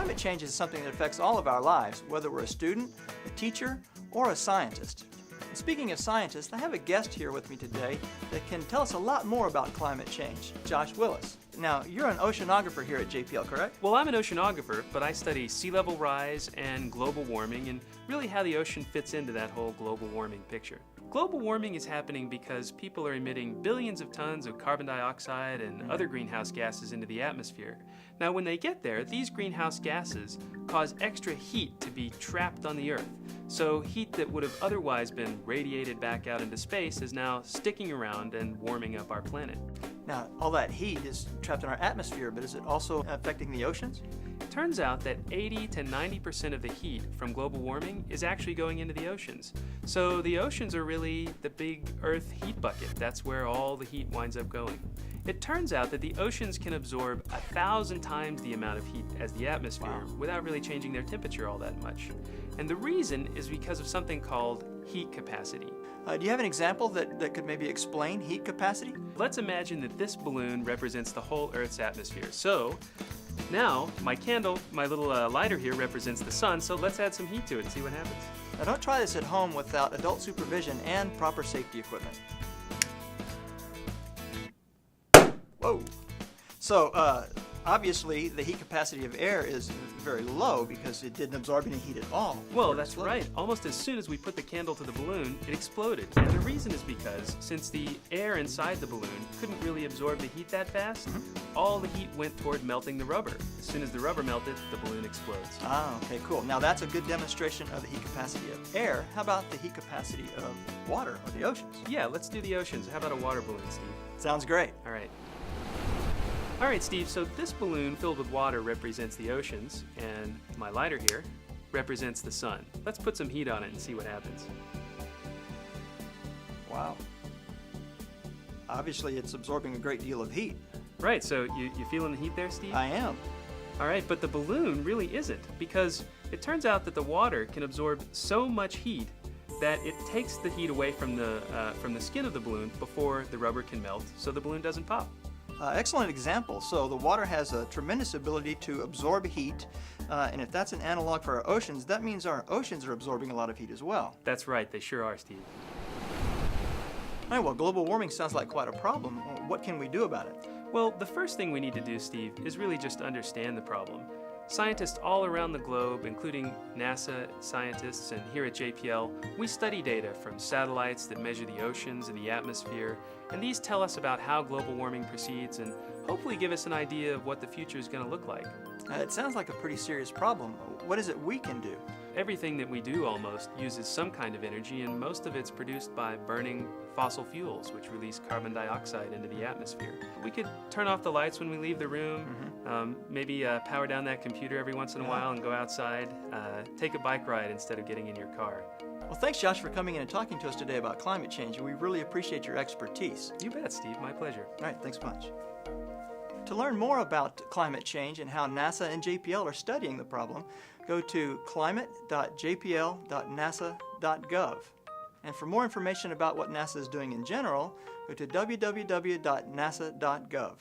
climate change is something that affects all of our lives, whether we're a student, a teacher, or a scientist. And speaking of scientists, I have a guest here with me today that can tell us a lot more about climate change, Josh Willis. Now, you're an oceanographer here at JPL, correct? Well, I'm an oceanographer, but I study sea level rise and global warming and really how the ocean fits into that whole global warming picture. Global warming is happening because people are emitting billions of tons of carbon dioxide and other greenhouse gases into the atmosphere. Now, when they get there, these greenhouse gases cause extra heat to be trapped on the Earth. So heat that would have otherwise been radiated back out into space is now sticking around and warming up our planet. Now, all that heat is trapped in our atmosphere, but is it also affecting the oceans? It turns out that 80 to 90% of the heat from global warming is actually going into the oceans. So the oceans are really the big Earth heat bucket. That's where all the heat winds up going. It turns out that the oceans can absorb 1,000 times the amount of heat as the atmosphere without really changing their temperature all that much. And the reason is because of something called heat capacity. Do you have an example that could maybe explain heat capacity? Let's imagine that this balloon represents the whole Earth's atmosphere. So now my candle, my little lighter here represents the sun, so let's add some heat to it and see what happens. Now, don't try this at home without adult supervision and proper safety equipment. Whoa! So, obviously, the heat capacity of air is very low because it didn't absorb any heat at all. Well, that's right. Almost as soon as we put the candle to the balloon, it exploded. And the reason is because since the air inside the balloon couldn't really absorb the heat that fast, all the heat went toward melting the rubber. As soon as the rubber melted, the balloon explodes. Ah, okay, cool. Now that's a good demonstration of the heat capacity of air. How about the heat capacity of water or the oceans? Yeah, let's do the oceans. How about a water balloon, Steve? Sounds great. All right. All right, Steve, so this balloon filled with water represents the oceans, and my lighter here represents the sun. Let's put some heat on it and see what happens. Wow. Obviously, it's absorbing a great deal of heat. Right, so you feeling the heat there, Steve? I am. All right, but the balloon really isn't, because it turns out that the water can absorb so much heat that it takes the heat away from the skin of the balloon before the rubber can melt, so the balloon doesn't pop. Excellent example. So the water has a tremendous ability to absorb heat, and if that's an analog for our oceans, that means our oceans are absorbing a lot of heat as well. That's right, they sure are, Steve. All right, well, global warming sounds like quite a problem. What can we do about it? Well, the first thing we need to do, Steve, is really just understand the problem. Scientists all around the globe, including NASA scientists and here at JPL, we study data from satellites that measure the oceans and the atmosphere, and these tell us about how global warming proceeds and hopefully give us an idea of what the future is going to look like. It sounds like a pretty serious problem. What is it we can do? Everything that we do almost uses some kind of energy, and most of it's produced by burning fossil fuels, which release carbon dioxide into the atmosphere. We could turn off the lights when we leave the room, maybe power down that computer every once in a while and go outside, take a bike ride instead of getting in your car. Well, thanks, Josh, for coming in and talking to us today about climate change. We really appreciate your expertise. You bet, Steve. My pleasure. All right, thanks much. To learn more about climate change and how NASA and JPL are studying the problem, go to climate.jpl.nasa.gov. And for more information about what NASA is doing in general, go to www.nasa.gov.